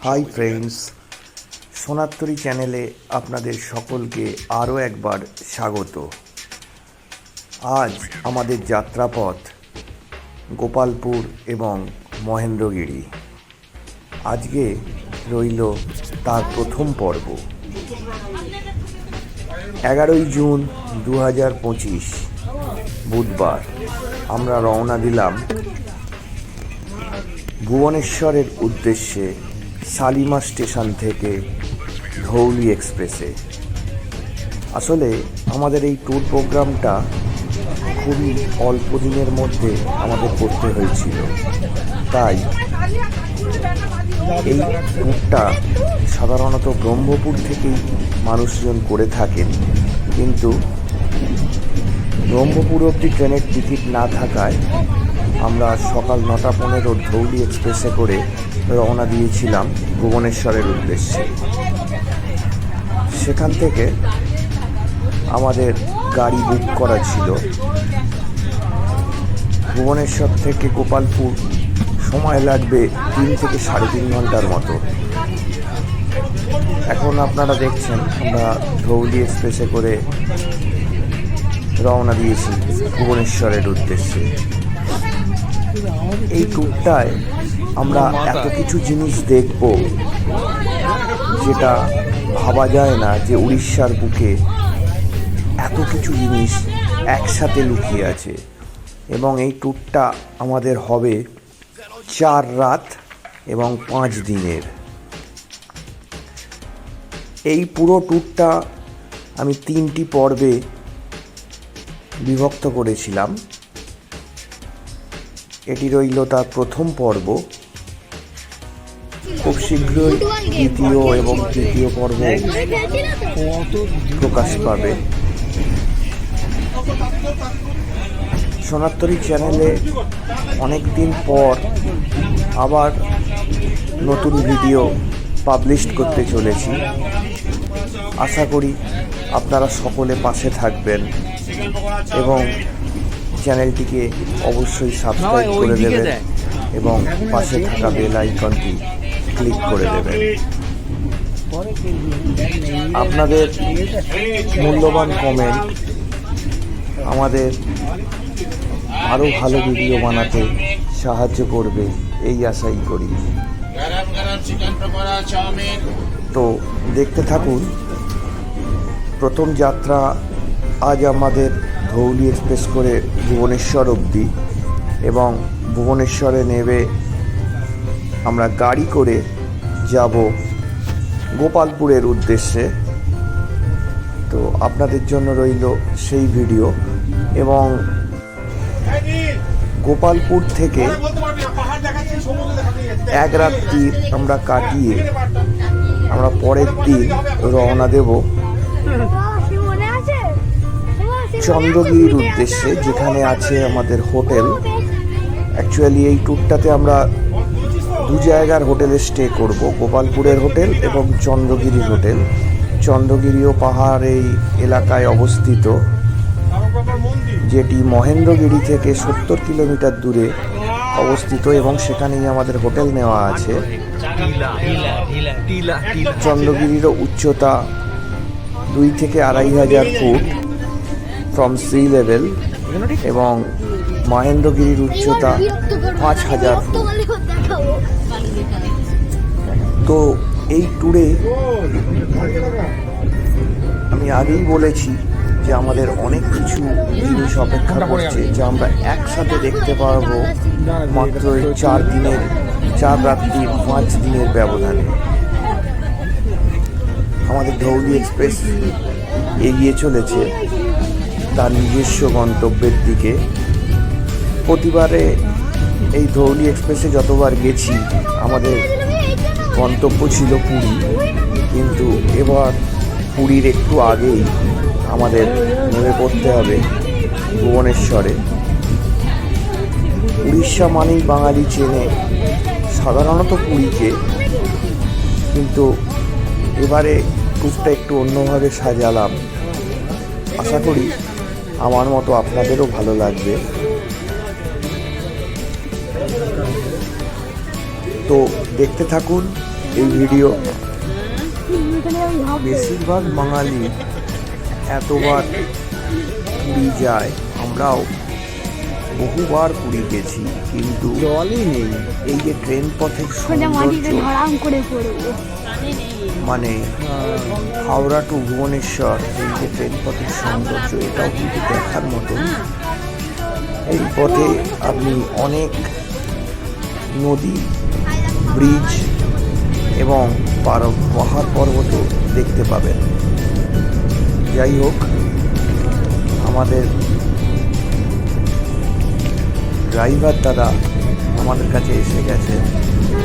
Hi friends, সোনাত্তরী চ্যানেলে আপনাদের সকলকে আরও একবার স্বাগত। আজ আমাদের যাত্রাপথ গোপালপুর এবং মহেন্দ্রগিরি। আজকে রইল তার প্রথম পর্ব। 11ই জুন 2025 বুধবার আমরা রওনা দিলাম ভুবনেশ্বরের উদ্দেশ্যে শালিমার স্টেশন থেকে ধৌলি এক্সপ্রেসে। আসলে আমাদের এই ট্যুর প্রোগ্রামটা খুবই অল্প দিনের মধ্যে আমাদের করতে হয়েছিল, তাই এই ট্যুরটা সাধারণত ব্রহ্মপুর থেকেই মানুষজন করে থাকেন, কিন্তু ব্রহ্মপুর অবধি ট্রেনের টিকিট না থাকায় আমরা সকাল 9:15 ধৌলি এক্সপ্রেসে করে রওনা দিয়েছিলাম ভুবনেশ্বরের উদ্দেশ্যে। সেখান থেকে আমাদের গাড়ি বুক করা ছিল। ভুবনেশ্বর থেকে গোপালপুর সময় লাগবে 3 থেকে 3.5 ঘন্টার মতো। এখন আপনারা দেখছেন আমরা ধৌলি এক্সপ্রেসে করে রওনা দিয়েছি ভুবনেশ্বরের উদ্দেশ্যে। এই ট্যুরটায় আমরা এত কিছু জিনিস দেখব যেটা ভাবা যায় না যে উড়িষ্যার বুকে এত কিছু জিনিস একসাথে লুকিয়ে আছে। এবং এই ট্যুরটা আমাদের হবে 4 রাত এবং 5 দিনের। এই পুরো ট্যুরটা আমি 3টি পর্বে বিভক্ত করেছিলাম। এটি রইল তার প্রথম পর্ব। খুব শীঘ্রই দ্বিতীয় এবং তৃতীয় পর্ব প্রকাশ পাবে। সোনাত্তরী চ্যানেলে অনেক দিন পর আবার নতুন ভিডিও পাবলিশ করতে চলেছি। আশা করি আপনারা সকলে পাশে থাকবেন এবং চ্যানেলটিকে অবশ্যই সাবস্ক্রাইব করে দেবেন এবং পাশে থাকা বেল আইকনটি ক্লিক করে দেবেন। আপনাদের মূল্যবান কমেন্ট আমাদের আরও ভালো ভিডিও বানাতে সাহায্য করবে, এই আশাই করি। তো দেখতে থাকুন। প্রথম যাত্রা আজ আমাদের ধৌলি এক্সপ্রেস করে ভুবনেশ্বর অবধি, এবং ভুবনেশ্বরে নেমে আমরা গাড়ি করে যাব গোপালপুরের উদ্দেশ্যে। তো আপনাদের জন্য রইল সেই ভিডিও। এবং গোপালপুর থেকে এক রাত্রি আমরা কাটিয়ে আমরা পরের দিন রওনা দেব চন্দ্রগিরির উদ্দেশ্যে, যেখানে আছে আমাদের হোটেল। অ্যাকচুয়ালি এই ট্যুরটাতে আমরা 2 জায়গার হোটেলে স্টে করব, গোপালপুরের হোটেল এবং চন্দ্রগিরির হোটেল। চন্দ্রগিরিও পাহাড় এই এলাকায় অবস্থিত, যেটি মহেন্দ্রগিরি থেকে 70 কিলোমিটার দূরে অবস্থিত, এবং সেখানেই আমাদের হোটেল নেওয়া আছে। চন্দ্রগিরিরও উচ্চতা 2 থেকে 2,500 ফুট ফ্রম সি লেভেল, এবং মহেন্দ্রগিরির উচ্চতা 5,000 ফুট। তো এই ট্যুরে আমি আগেই বলেছি যে আমাদের অনেক কিছু জিনিস অপেক্ষা করছে, যা আমরা একসাথে দেখতে পারবো মাত্র 4 রাত্রি 5 দিনের ব্যবধানে। আমাদের ধৌলি এক্সপ্রেস এগিয়ে চলেছে তার নিজস্ব গন্তব্যের দিকে। প্রতিবারে এই ধৌলি এক্সপ্রেসে যতবার গেছি আমাদের গন্তব্য ছিল পুরী, কিন্তু এবার পুরীর একটু আগেই আমাদের নেমে পড়তে হবে ভুবনেশ্বরে। উড়িষ্যা মানেই বাঙালি চেনে সাধারণত পুরীকে, কিন্তু এবারে ট্যুরটা একটু অন্যভাবে সাজালাম। আশা করি আমার মতো আপনাদেরও ভালো লাগবে। তো দেখতে থাকুন এই ভিডিও বেশিরভাগ বাঙালি এতবার পুরী যায়, আমরাও বহুবার পুরী গেছি, কিন্তু জলই নেই। এই যে ট্রেন পথের সৌন্দর্য, মানে হাওড়া টু ভুবনেশ্বর এই যে ট্রেন পথের সৌন্দর্য, এটাও কিন্তু দেখার মতো। এই পথে আপনি অনেক নদী, ব্রিজ এবং পাহাড় পর্বত দেখতে পাবেন। যাই হোক, আমাদের ড্রাইভার দাদা আমাদের কাছে এসে গেছে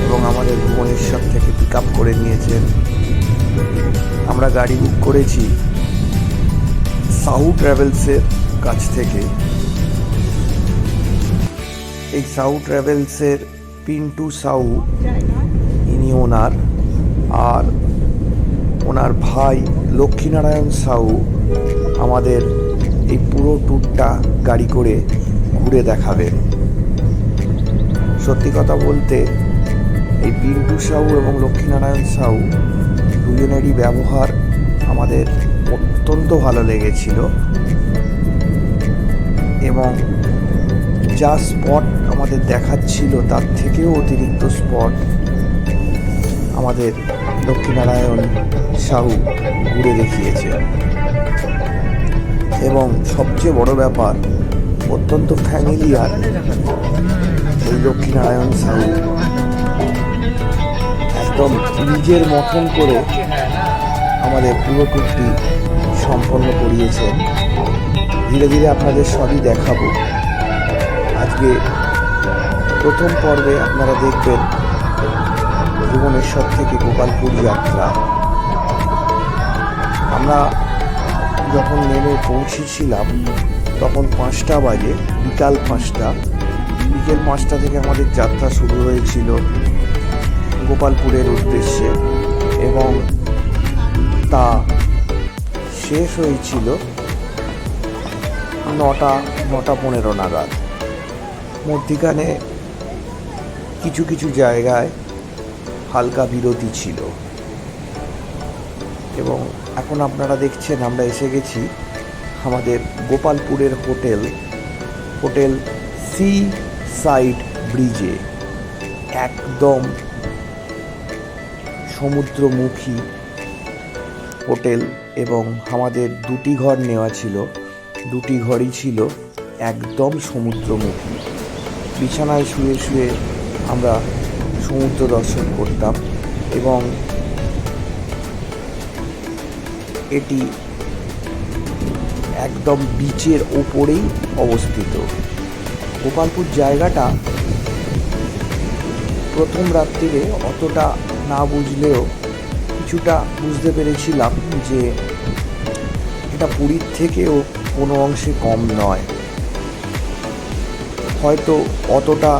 এবং আমাদের ভুবনেশ্বর থেকে পিক আপ করে নিয়েছেন। আমরা গাড়ি বুক করেছি সাহু ট্রাভেলসের কাছ থেকে। এই সাহু ট্রাভেলসের পিন্টু সাহু ইনি ওনার, আর ওনার ভাই লক্ষ্মীনারায়ণ সাহু আমাদের এই পুরো ট্যুরটা গাড়ি করে ঘুরে দেখাবেন। সত্যি কথা বলতে এই পিন্টু সাহু এবং লক্ষ্মীনারায়ণ সাহু দুজনেরই ব্যবহার আমাদের অত্যন্ত ভালো লেগেছিল, এবং যা স্পট আমাদের দেখাচ্ছিল তার থেকেও অতিরিক্ত স্পট আমাদের লক্ষ্মীনারায়ণ সাহু ঘুরে দেখিয়েছে। এবং সবচেয়ে বড় ব্যাপার, অত্যন্ত ফ্যামিলিয়ার এই লক্ষ্মীনারায়ণ সাহু একদম নিজের মতন করে আমাদের পুরো ট্যুরটি সম্পন্ন করিয়েছেন। ধীরে ধীরে আপনাদের সবই দেখাবো। আজকে প্রথম পর্বে আপনারা দেখবেন ভুবনেশ্বর থেকে গোপালপুর যাত্রা। আমরা যখন নেমে পৌঁছেছিলাম তখন 5টা বাজে, বিকাল 5টা। বিকেল 5টা থেকে আমাদের যাত্রা শুরু হয়েছিল গোপালপুরের উদ্দেশ্যে, এবং তা শেষ হয়েছিল 9:15 নাগাদ। মধ্যিখানে কিছু কিছু জায়গায় হালকা বিরতি ছিল। এবং এখন আপনারা দেখছেন আমরা এসে গেছি আমাদের গোপালপুরের হোটেল সি সাইড ব্রিজে। একদম সমুদ্রমুখী হোটেল, এবং আমাদের 2টি ঘর নেওয়া ছিল, 2টি ঘরই ছিল একদম সমুদ্রমুখী। বিছানায় শুয়ে শুয়ে আমরা সমুদ্র দর্শন করতাম, এবং এটি একদম বিচের ওপরেই অবস্থিত। গোপালপুর জায়গাটা প্রথম রাত্রিরে অতটা না বুঝলেও কিছুটা বুঝতে পেরেছিলাম যে এটা পুরীর থেকেও কোনো অংশে কম নয়। হয়তো অতটা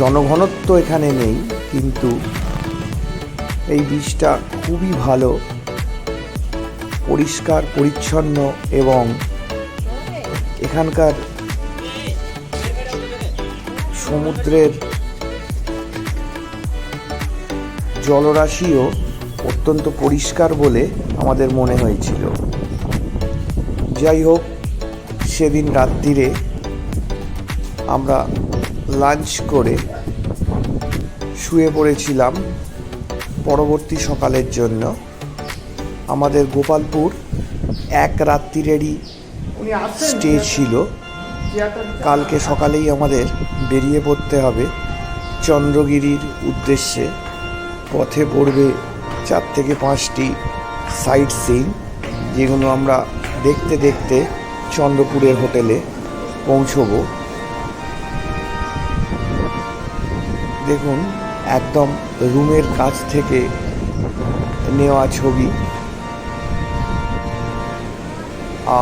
জনঘনত্ব এখানে নেই, কিন্তু এই বীজটা খুবই ভালো, পরিষ্কার পরিচ্ছন্ন, এবং এখানকার সমুদ্রের জলরাশিও অত্যন্ত পরিষ্কার বলে আমাদের মনে হয়েছিল। যাই হোক, সেদিন রাত্রিরে আমরা লাঞ্চ করে শুয়ে পড়েছিলাম পরবর্তী সকালের জন্য। আমাদের গোপালপুর এক রাত্রিরেরই স্টে ছিল। কালকে সকালেই আমাদের বেরিয়ে পড়তে হবে চন্দ্রগিরির উদ্দেশ্যে। পথে পড়বে 4 থেকে 5টি সাইট সিইং, যেগুলো আমরা দেখতে দেখতে চন্দ্রপুরের হোটেলে পৌঁছবো। দেখুন, একদম রুমের কাছ থেকে নেওয়া ছবি।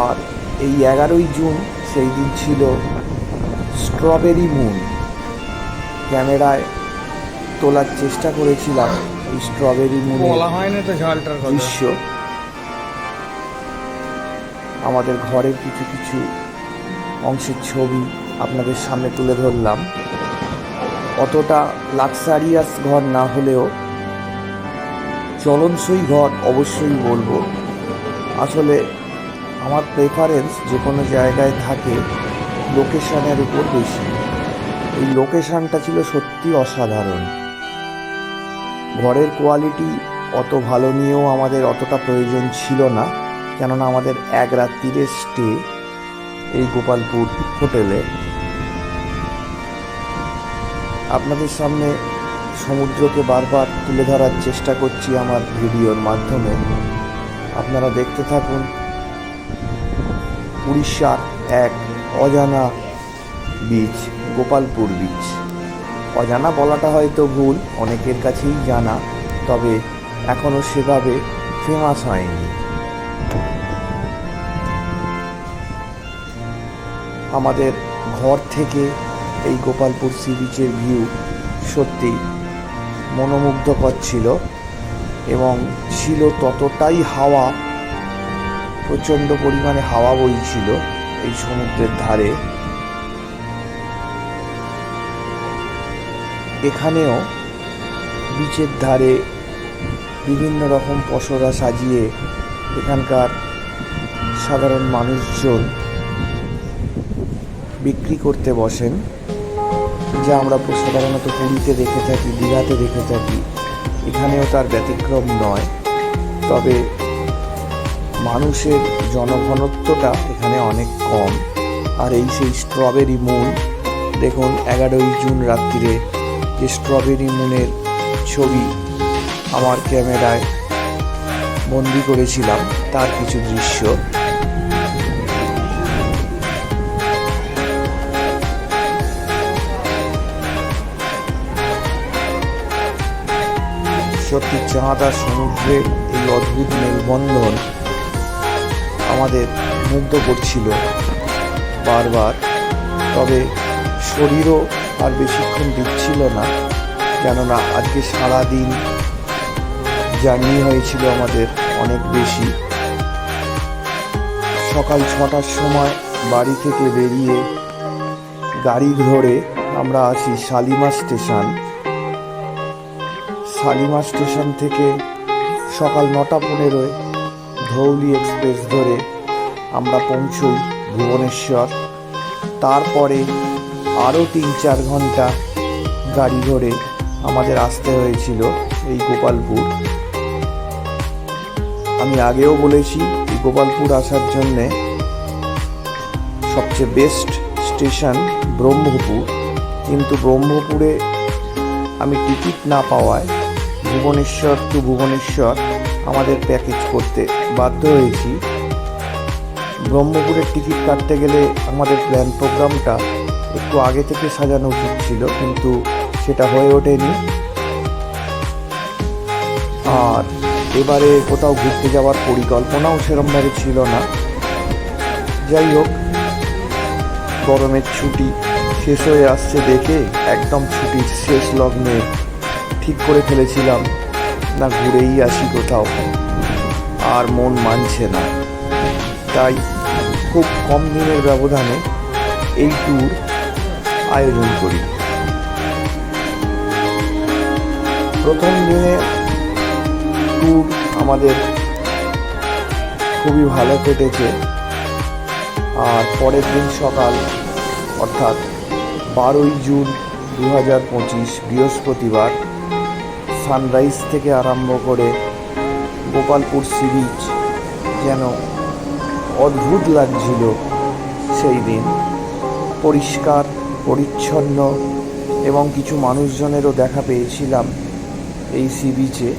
আর এই 11ই জুন সেই দিন ছিল স্ট্রবেরি মুন। ক্যামেরায় তোলার চেষ্টা করেছিলাম এই স্ট্রবেরি মুনের দৃশ্য। আমাদের ঘরের কিছু কিছু অংশের ছবি আপনাদের সামনে তুলে ধরলাম। অতটা লাক্সারিয়াস ঘর না হলেও চলনসই ঘর অবশ্যই বলবো। আসলে আমার প্রেফারেন্স যে কোনো জায়গায় থাকে লোকেশনের উপর বেশি। এই লোকেশনটা ছিল সত্যি অসাধারণ। ঘরের কোয়ালিটি অত ভালো নিয়েও আমাদের অতটা প্রয়োজন ছিল না, কেননা আমাদের এক রাত্রির স্টে এই গোপালপুর হোটেলে। আপনাদের সামনে সমুদ্রকে বারবার তুলে ধরার চেষ্টা করছি আমার ভিডিওর মাধ্যমে। আপনারা দেখতে থাকুন উড়িষ্যার এক অজানা বিচ, গোপালপুর বিচ। অজানা বলাটা হয়তো ভুল, অনেকের কাছেই জানা, তবে এখনও সেভাবে ফেমাস হয়নি। আমাদের ঘর থেকে এই গোপালপুর সি বিচের ভিউ সত্যি মনোমুগ্ধকর ছিল, এবং ছিল ততটাই হাওয়া, প্রচণ্ড পরিমাণে হাওয়া বইছিল এই সমুদ্রের ধারে। এখানেও বিচের ধারে বিভিন্ন রকম পসরা সাজিয়ে এখানকার সাধারণ মানুষজন বিক্রি করতে বসেন, যা আমরা সাধারণত পুরীতে দেখে থাকি, দীঘাতে দেখে থাকি। এখানেও তার ব্যতিক্রম নয়, তবে মানুষের জনঘনত্বটা এখানে অনেক কম। আর এই সেই স্ট্রবেরি মুন দেখুন, 11ই জুন রাত্রিরে যে স্ট্রবেরি মুনের ছবি আমার ক্যামেরায় বন্দি করেছিলাম তার কিছু দৃশ্য। সত্যি চাঁদ আর সমুদ্রের এই অদ্ভুত মেলবন্ধন আমাদের মুগ্ধ করছিল বারবার। তবে শরীরও আর বেশিক্ষণ দিচ্ছিল না, কেননা আজকে সারাদিন জার্নি হয়েছিল আমাদের অনেক বেশি। সকাল 6টার সময় বাড়ি থেকে বেরিয়ে গাড়ি ধরে আমরা আসি শালিমার স্টেশন। শালিমার স্টেশন থেকে সকাল 9:15 ধৌলি এক্সপ্রেস ধরে আমরা পৌঁছই ভুবনেশ্বর। তারপরে আরও 3-4 ঘন্টা গাড়ি ধরে আমাদের আসতে হয়েছিল এই গোপালপুর। আমি আগেও বলেছি এই গোপালপুর আসার জন্যে সবচেয়ে বেস্ট স্টেশন ব্রহ্মপুর, কিন্তু ব্রহ্মপুরে আমি টিকিট না পাওয়ায় ভুবনেশ্বর টু ভুবনেশ্বর আমাদের প্যাকেজ করতে বাধ্য হয়েছি। ব্রহ্মপুরের টিকিট কাটতে গেলে আমাদের প্ল্যান প্রোগ্রামটা একটু আগে থেকে সাজানো উচিত ছিল, কিন্তু সেটা হয়ে ওঠেনি। আর এবারে কোথাও ঘুরতে যাওয়ার পরিকল্পনাও সেরকমভাবে ছিল না। যাই হোক, গরমের ছুটি শেষ হয়ে আসছে দেখে একদম ছুটির শেষ লগ্নে ঠিক করে ফেলেছিলাম না ঘুরেই আসি কোথাও, আর মন মানছে না। তাই খুব কম দিনের ব্যবধানে এই ট্যুর আয়োজন করি। প্রথম দিনে ট্যুর আমাদের খুবই ভালো কেটেছে। আর পরের দিন সকাল অর্থাৎ 12ই জুন 2025 বৃহস্পতিবার সানরাইজ থেকে আরম্ভ করে গোপালপুর সি বিচ যেন অদ্ভুত লাগছিল। সেই দিন পরিষ্কার পরিচ্ছন্ন এবং কিছু মানুষজনেরও দেখা পেয়েছিলাম এই সি বিচে।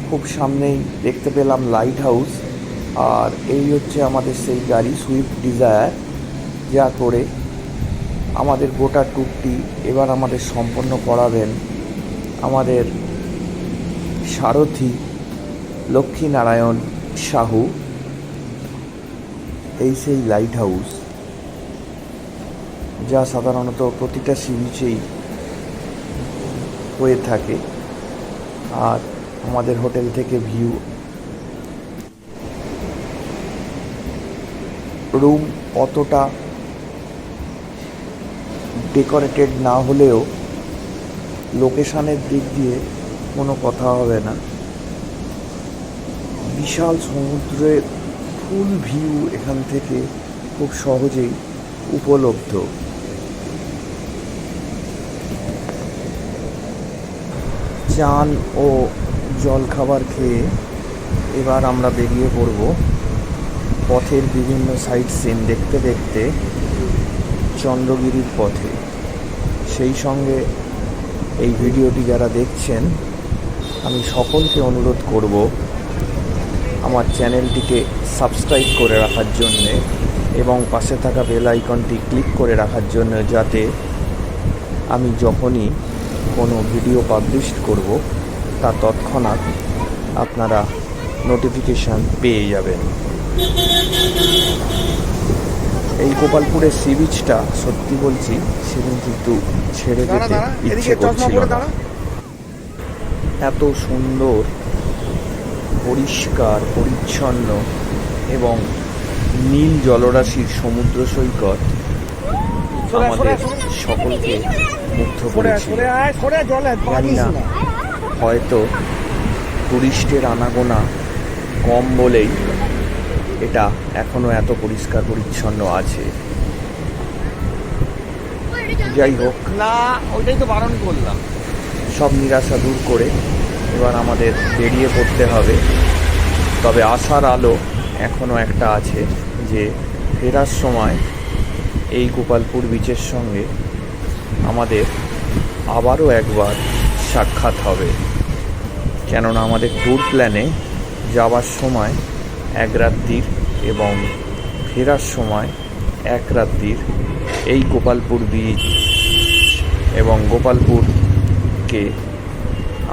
খুব সামনেই দেখতে পেলাম লাইট হাউস। আর এই হচ্ছে আমাদের সেই গাড়ি সুইফট ডিজায়ার, যা করে আমাদের গোটা ট্যুরটি এবার আমাদের সম্পন্ন করাবেন আমাদের সারথি লক্ষ্মীনারায়ণ সাহু। এই সেই লাইট হাউস যা সাধারণত প্রতিটা সি বিচেই হয়ে থাকে। আর আমাদের হোটেল থেকে ভিউ, রুম অতটা ডেকোরেটেড না হলেও লোকেশনের দিক দিয়ে কোনো কথা হবে না। বিশাল সমুদ্রের ফুল ভিউ এখান থেকে খুব সহজেই উপলব্ধ। চান ও জলখাবার খেয়ে এবার আমরা বেরিয়ে পড়ব পথের বিভিন্ন সাইট সিন দেখতে দেখতে চন্দ্রগিরির পথে। সেই সঙ্গে এই ভিডিওটি যারা দেখছেন আমি সকলকে অনুরোধ করব আমার চ্যানেলটিকে সাবস্ক্রাইব করে রাখার জন্যে এবং পাশে থাকা বেল আইকনটি ক্লিক করে রাখার জন্য, যাতে আমি যখনই কোনো ভিডিও পাবলিশ করব তা তৎক্ষণাৎ আপনারা নোটিফিকেশান পেয়ে যাবেন। এই গোপালপুরের সি বিচটা সত্যি বলছি সেদিন কিন্তু ছেড়ে যেতে ইচ্ছে করছিল না। এত সুন্দর, পরিষ্কার পরিচ্ছন্ন এবং নীল জলরাশির সমুদ্র সৈকত আমাদের সকলকে মুগ্ধ করেছিল। জানি না, হয়তো টুরিস্টের আনাগোনা কম বলেই এটা এখনো এত পরিষ্কার পরিচ্ছন্ন আছে। যাই হোক, না ওইটাই তো বারণ করলাম। সব নিরাশা দূর করে এবার আমাদের বেরিয়ে পড়তে হবে। তবে আশার আলো এখনো একটা আছে যে ফেরার সময় এই গোপালপুর বিচের সঙ্গে আমাদের আবারও একবার সাক্ষাৎ হবে। কেননা আমাদের ট্যুর প্ল্যানে যাওয়ার সময় এক রাত্রির এবং ফেরার সময় এক রাত্রির এই গোপালপুর বিচ এবং গোপালপুরকে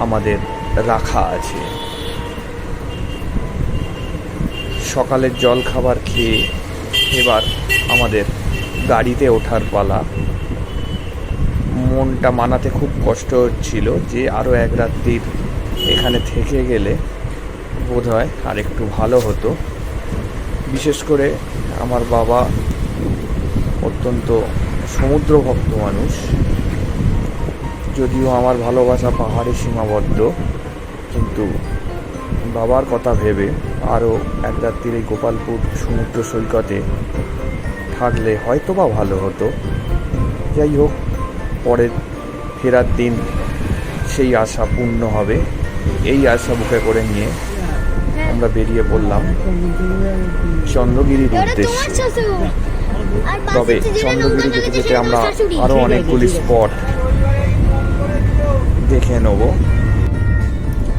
আমাদের রাখা আছে। সকালের জল খাবার খেয়ে এবার আমাদের গাড়িতে ওঠার পালা। মনটা মানাতে খুব কষ্ট হচ্ছিল যে আরও এক রাত্রির এখানে থেকে গেলে বোধহয় আর একটু ভালো হতো। বিশেষ করে আমার বাবা অত্যন্ত সমুদ্র ভক্ত মানুষ, যদিও আমার ভালোবাসা পাহাড়ে সীমাবদ্ধ, কিন্তু বাবার কথা ভেবে আরও এক রাত্রির এই গোপালপুর সমুদ্র সৈকতে থাকলে হয়তো বা ভালো হতো। যাই হোক, পরের ফেরার দিন সেই আশা পূর্ণ হবে। এই আশা বুকে করে নিয়ে আমরা বেরিয়ে পড়লাম চন্দ্রগিরির উদ্দেশ্যে। তবে চন্দ্রগিরি যেতে যেতে আমরা আরও অনেকগুলি স্পট দেখে নেব।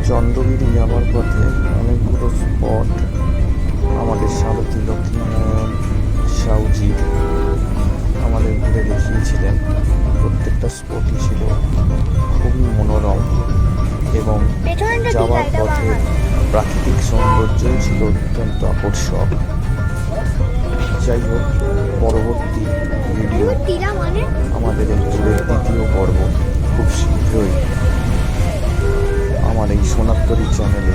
চন্দ্রগিরি যাওয়ার পথে অনেকগুলো স্পট আমাদের সারথী লক্ষ্মীনারায়ণ সাউজি আমাদের ঘুরে দেখিয়েছিলেন। প্রত্যেকটা স্পটই ছিল খুবই মনোরম এবং যাওয়ার পথে প্রাকৃতিক সৌন্দর্য ছিল অত্যন্ত আকর্ষক। যাই হোক, পরবর্তী ভিডিও আমাদের এই ট্যুরের দ্বিতীয় পর্ব খুব শীঘ্রই আমার এই সোনাত্তরী চ্যানেলে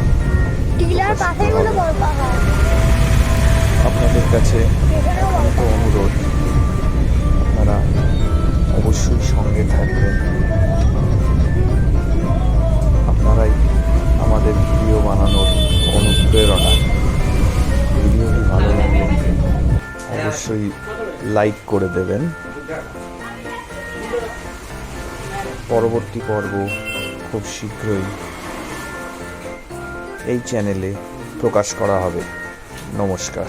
আপনাদের কাছে একান্ত অনুরোধ, আপনারা অবশ্যই সঙ্গে থাকবেন। আপনারাই আমাদের ভিডিও বানানোর অনুপ্রেরণা। ভিডিওটি ভালো লাগলে অবশ্যই লাইক করে দেবেন। পরবর্তী পর্ব খুব শীঘ্রই এই চ্যানেলে প্রকাশ করা হবে। নমস্কার।